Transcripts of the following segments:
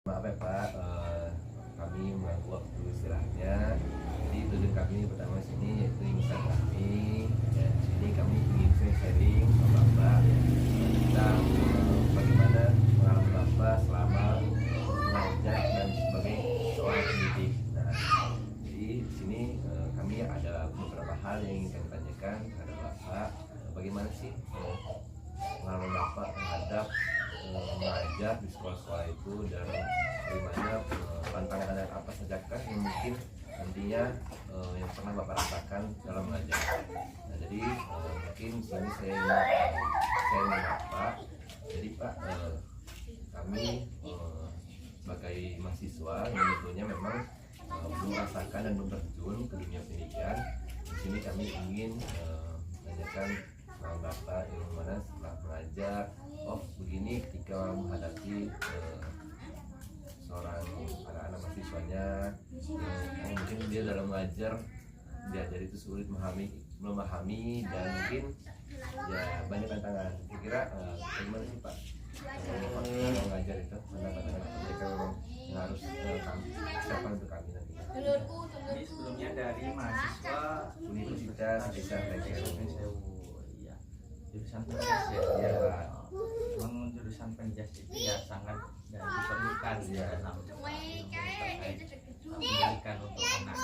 Maaf ya Pak, kami mengganggu waktu istirahatnya. Jadi tujuan kami pertama sini yaitu insan kami. Ya, di sini kami ingin sharing sama Bapak tentang bagaimana pengalaman Bapak selama mengajar dan sebagai seorang pendidik. Nah, jadi di sini kami ada beberapa hal yang ingin kami tanyakan kepada Bapak. Bagaimana sih pengalaman Bapak terhadap mengajar di sekolah-sekolah itu, dan bagaimana tantangan dan apa saja kan yang mungkin nantinya yang pernah Bapak rasakan dalam mengajar. Nah, jadi mungkin sini saya ingin Bapak. Jadi Pak, kami sebagai mahasiswa yang tentunya memang belum merasakan dan belum terjun ke dunia pendidikan. Di sini kami ingin menanyakan Bapak yang mana setelah belajar, oh begini ketika menghadapi seorang anak-anak mahasiswanya yang mungkin dia dalam mengajar diajar itu sulit memahami dan mungkin ya banyak tantangan. Kira-kira bagaimana sih Pak mengajar itu, tantangan mereka memang yang harus kami siapkan untuk kami nanti. Ini sebelumnya dari mahasiswa Universitas Desa Sewu, ya, jurusan penjas ya. Memang jurusan penjas itu ya sangat diperlukan ya dalam ilmu terkait pendidikan untuk anak,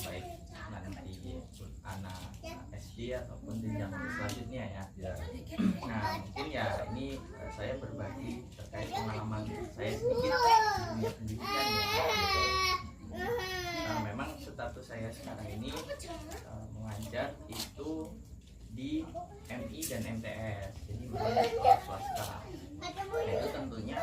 baik nanti anak SD ataupun jenjang selanjutnya ya. Nah mungkin ya ini saya berbagi terkait pengalaman saya sedikit di dunia pendidikan ya. Nah, memang status saya sekarang ini mengajar itu di MI dan MTS, jadi bukan sekolah swasta. Nah, itu tentunya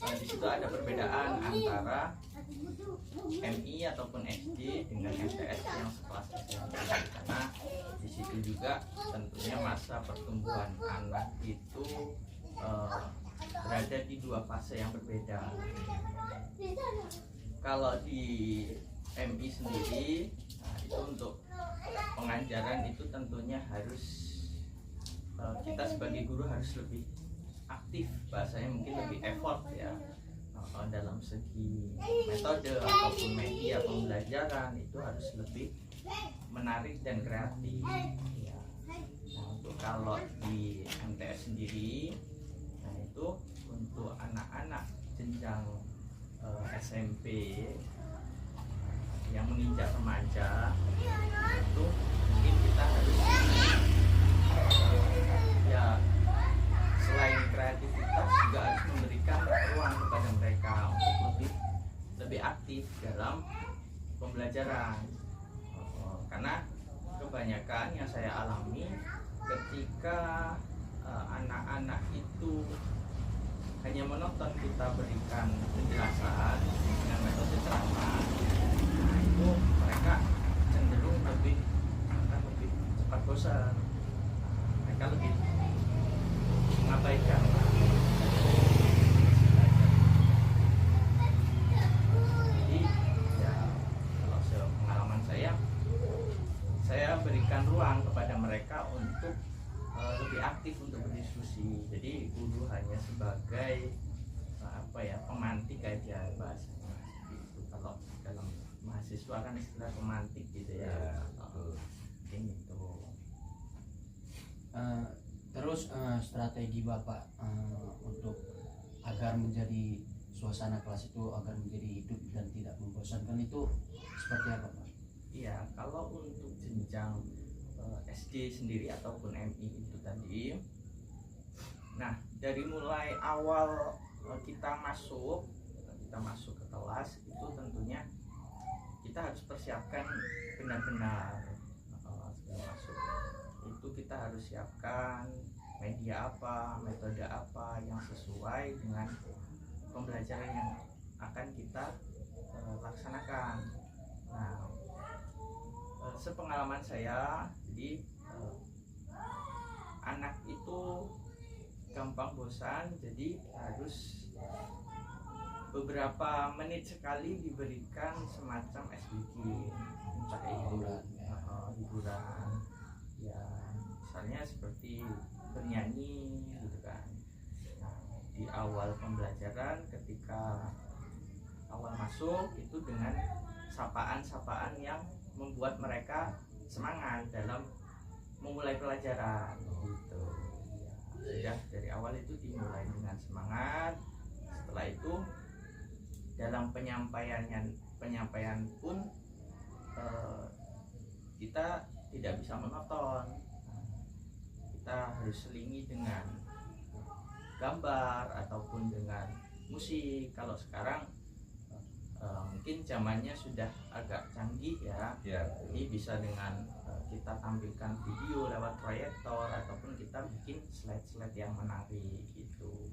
di situ ada perbedaan antara MI ataupun SD dengan MTS yang sekelas SMP, karena di situ juga tentunya masa pertumbuhan anak itu berada di dua fase yang berbeda. Kalau di MI sendiri, nah itu untuk pengajaran itu tentunya harus kita sebagai guru harus lebih aktif, bahasanya mungkin lebih effort ya, dalam segi metode ataupun media pembelajaran itu harus lebih menarik dan kreatif ya. Nah untuk kalau di MTS sendiri, nah itu untuk anak-anak jenjang SMP yang menginjak remaja itu mungkin kita harus ya selain kreativitas juga harus memberikan ruang kepada mereka untuk lebih aktif dalam pembelajaran, karena kebanyakan yang saya alami ketika anak-anak itu hanya menonton kita berikan penjelasan dengan metode ceramah, nah itu mereka cenderung lebih cepat bosan, mereka lebih mengabaikan. Jadi ya kalau pengalaman saya berikan ruang kepada mereka untuk lebih aktif untuk berdiskusi. Jadi guru hanya sebagai pemantik aja bahasanya gitu. Kalau dalam mahasiswa kan istilah pemantik gitu ya. Gitu. Terus strategi Bapak untuk agar menjadi suasana kelas itu agar menjadi hidup dan tidak membosankan itu seperti apa Pak? Iya, kalau untuk jenjang SD sendiri ataupun MI itu tadi, nah dari mulai awal kita masuk ke kelas itu tentunya kita harus persiapkan benar-benar sebelum masuk itu kita harus siapkan media apa, metode apa yang sesuai dengan pembelajaran yang akan kita laksanakan. Nah sepengalaman saya, jadi anak itu gampang bosan, jadi harus beberapa menit sekali diberikan semacam SBG, entah itu hiburan ya, misalnya seperti bernyanyi gitu kan. Nah, di awal pembelajaran ketika awal masuk itu dengan sapaan-sapaan yang membuat mereka semangat dalam memulai pelajaran gitu. Ya, sudah dari awal itu dimulai dengan semangat. Setelah itu dalam penyampaian pun kita tidak bisa monoton. Kita harus selingi dengan gambar ataupun dengan musik. Kalau sekarang mungkin zamannya sudah agak canggih ya. Jadi bisa dengan kita tampilkan video lewat proyektor ataupun kita bikin slide-slide yang menarik gitu.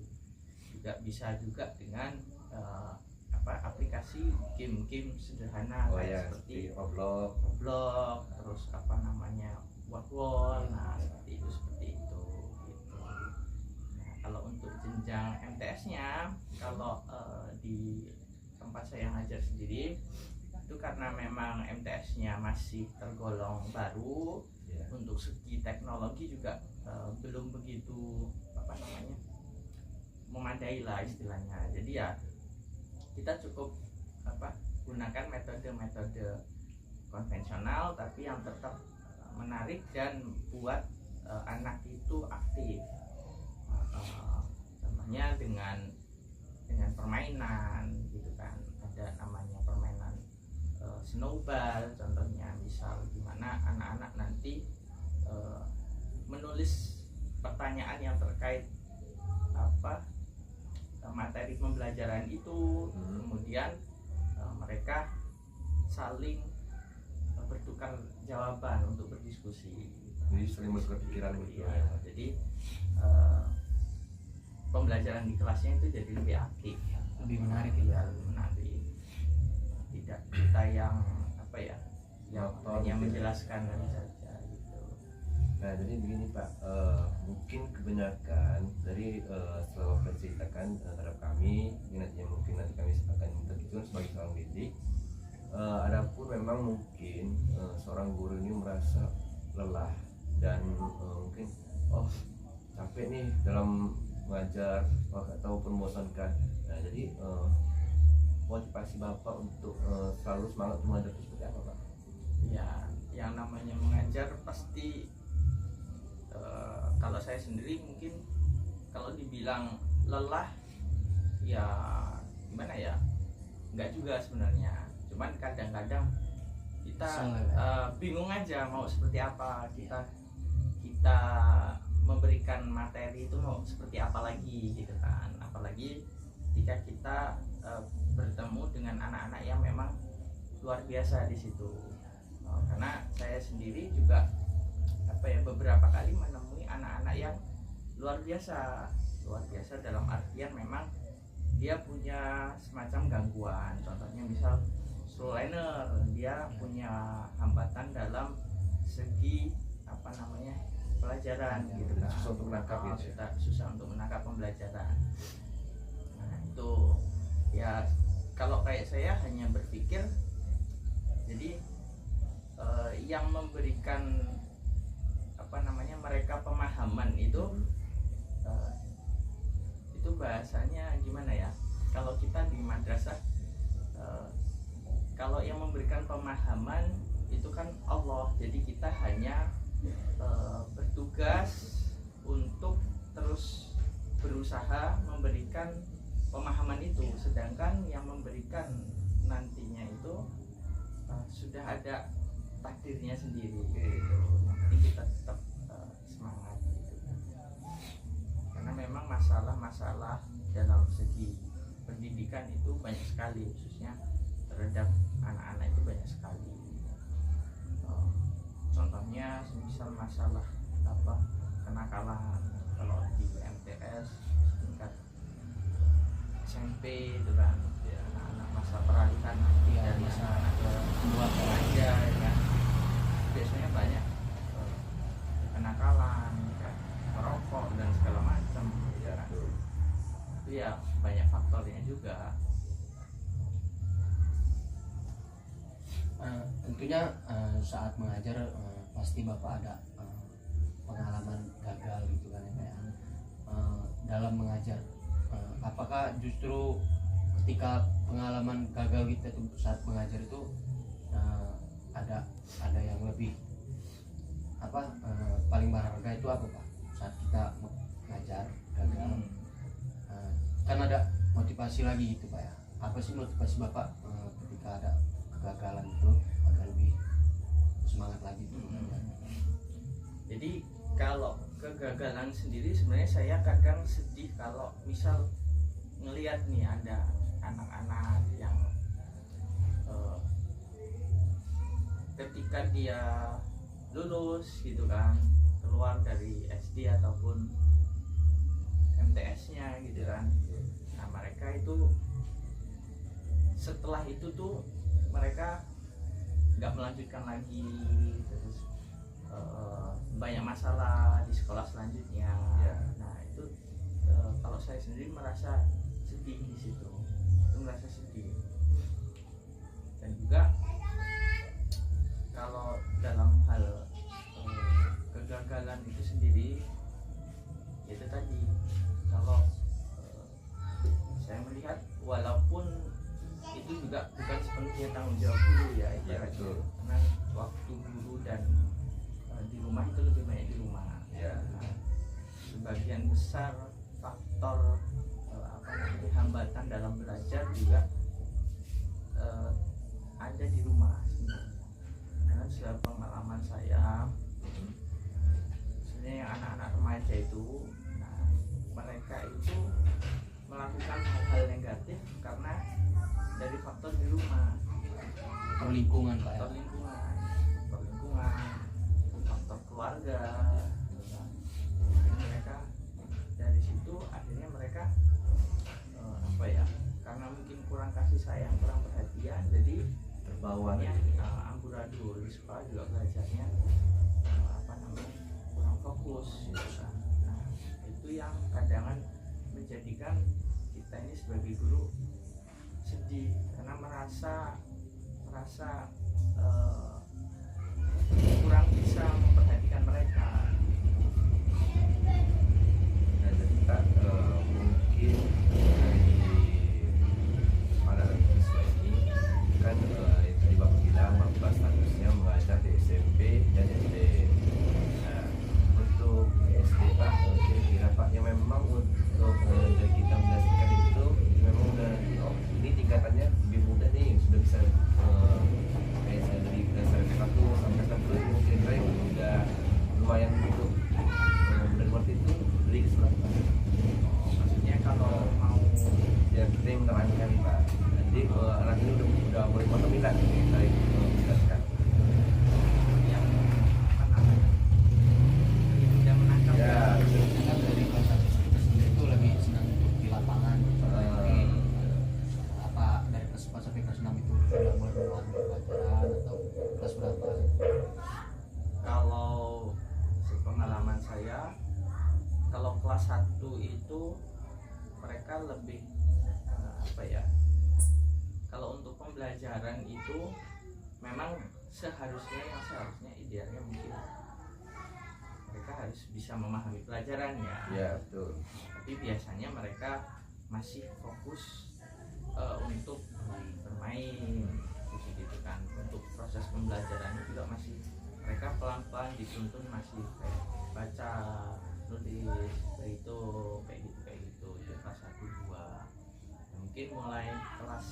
Juga bisa juga dengan aplikasi game-game sederhana seperti Roblox, terus Wordwall, nah seperti itu gitu. Nah, kalau untuk jenjang MTS-nya, kalau di tempat saya ngajar sendiri itu karena memang MTS-nya masih tergolong baru, untuk segi teknologi juga belum begitu memadai lah istilahnya. Jadi ya kita cukup gunakan metode-metode konvensional tapi yang tetap menarik dan buat anak itu aktif. Contohnya dengan permainan gitu kan, ada namanya permainan snowball contohnya, misal dimana anak-anak nanti menulis pertanyaan yang terkait materi pembelajaran itu, kemudian mereka saling bertukar jawaban untuk berdiskusi. Jadi saling bertukar pikiran gitu ya. Jadi pembelajaran di kelasnya itu jadi lebih aktif, lebih menarik ya, lebih menarik. Tidak kita yang yang hanya menjelaskan saja gitu. Nah jadi begini Pak, mungkin kebanyakan dari setelah Bapak ceritakan terhadap kami, nanti kami akan terjun sebagai seorang didik. Adapun memang mungkin seorang guru ini merasa lelah dan mungkin capek nih dalam mengajar atau membosankan. Nah jadi motivasi Bapak untuk selalu semangat mengajar itu seperti apa Pak? Ya, yang namanya mengajar pasti kalau saya sendiri mungkin kalau dibilang lelah ya gimana ya, enggak juga sebenarnya, cuman kadang-kadang kita bingung aja mau seperti apa, kita memberikan materi itu mau seperti apa lagi gitu kan, apalagi jika kita bertemu dengan anak-anak yang memang luar biasa di situ. Karena saya sendiri juga beberapa kali menemui anak-anak yang luar biasa dalam artian memang dia punya semacam gangguan. Contohnya misal slow learner, dia punya hambatan dalam segi pelajaran gitu kan, susah untuk menangkap susah untuk menangkap pembelajaran. Nah itu ya, kalau kayak saya hanya berpikir jadi yang memberikan mereka pemahaman itu bahasanya gimana ya, kalau kita di madrasah kalau yang memberikan pemahaman itu kan Allah, jadi kita hanya bertugas untuk terus berusaha memberikan pemahaman itu, sedangkan yang memberikan nantinya itu sudah ada takdirnya sendiri gitu. Nanti kita tetap semangat gitu. Karena memang masalah-masalah dalam segi pendidikan itu banyak sekali, khususnya terhadap anak-anak itu banyak sekali. Contohnya semisal masalah kenakalan, kalau di MTS tingkat SMP itu kan ya, anak-anak masa peralihan dari anak-anak ke remaja ya kan, biasanya banyak kenakalan kan, merokok dan segala macam ya kan. Itu ya banyak faktornya juga. Tentunya saat mengajar pasti Bapak ada pengalaman gagal gitu kan ya, dalam mengajar apakah justru ketika pengalaman gagal kita itu saat mengajar itu ada yang lebih paling berharga itu apa Pak saat kita mengajar gagal? Kan ada motivasi lagi gitu Pak ya, apa sih motivasi Bapak ketika ada kegagalan itu agar lebih semangat lagi gitu? Jadi kalau kegagalan sendiri sebenarnya saya kadang sedih kalau misal ngelihat nih ada anak-anak yang ketika dia lulus gitu kan, keluar dari SD ataupun MTS-nya gitu kan. Nah mereka itu setelah itu tuh mereka nggak melanjutkan lagi, terus banyak masalah di sekolah selanjutnya. Nah itu kalau saya sendiri merasa sedih di situ, itu merasa sedih. Dan juga kalau dalam hal kegagalan itu sendiri, itu tadi kalau saya melihat walaupun itu juga bukan sepenuhnya tanggung jawab guru ya, betul. karena waktu guru dan di rumah itu lebih banyak di rumah. Nah, sebagian besar faktor hambatan dalam belajar juga ada di rumah. Karena setelah pengalaman saya, sebenarnya yang anak-anak remaja itu, nah, mereka itu melakukan hal-hal negatif karena dari faktor di rumah, Atau lingkungan Pak ya? faktor lingkungan, faktor keluarga. Jadi mereka dari situ akhirnya mereka karena mungkin kurang kasih sayang, kurang perhatian, jadi Terbawa amburadul di sekolah juga belajarnya kurang fokus gitu kan. Nah itu yang kadang menjadikan kita ini sebagai guru sedih karena merasa kurang bisa memperhatikan mereka. Nah, jadi Pak, mungkin dari para siswa ini kan tadi Bapak bilang Bapak statusnya mengajar di SMP dan SD. Nah, untuk SD Pak, kira-kira Pak yang memang untuk dari kita mendasarkan itu memang udah ini tingkatannya lebih mudah nih, sudah bisa kayak saya dari dasar K1 sampai K2 mungkin yang udah lumayan untuk udah ngerti itu dari sebelah Pak. Maksudnya kalau mau Ya kita yang menerangkan Pak. Jadi anak ini udah mulai potong minat dari menjelaskan. yang tidak menangkap Ya, Kan dari kelas 1 sampai kelas 3 itu lebih senang untuk di lapangan. Apa dari kelas 4 sampai kelas 6 itu sudah mulai memahami pelajaran atau kelas berapa? kalau sepengalaman saya, kalau kelas 1 itu mereka lebih kalau untuk pembelajaran itu memang seharusnya idealnya mungkin mereka harus bisa memahami pelajaran ya. ya betul. Tapi biasanya mereka masih fokus untuk bermain gitu kan. Untuk proses pembelajarannya juga masih mereka pelan-pelan dituntun, masih kayak baca, nulis, berhitung kayak gitu itu kelas 1, 2. Mungkin mulai kelas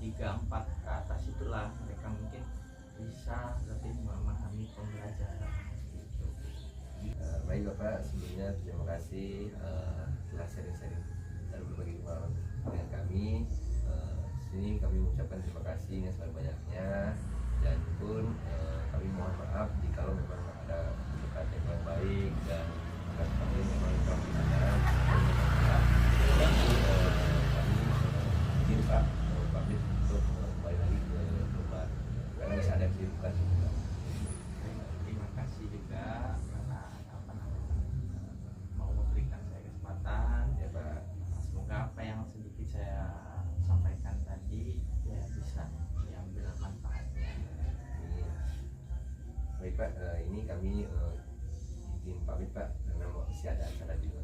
3, 4 ke atas itulah mereka mungkin bisa lebih memahami pembelajaran gitu. Baik Bapak, sebelumnya terima kasih telah sharing-sharing dan berbagi pengalaman dengan kami. Sini kami mengucapkan terima kasih yang sebanyak-banyaknya, dan pun kami mohon maaf jika memang ada pendekatan yang kurang baik dan kami memang kurang benar. Kami izin Pak pamit untuk kembali lagi ke rumah karena bisa ada kesibukan juga. Terima kasih juga karena mau memberikan saya kesempatan. Ya Pak. Semoga apa yang sedikit saya sampaikan tadi ya bisa diambil manfaatnya. Iya. Baik Pak, ini kami izin pamit Pak karena masih ada acara juga.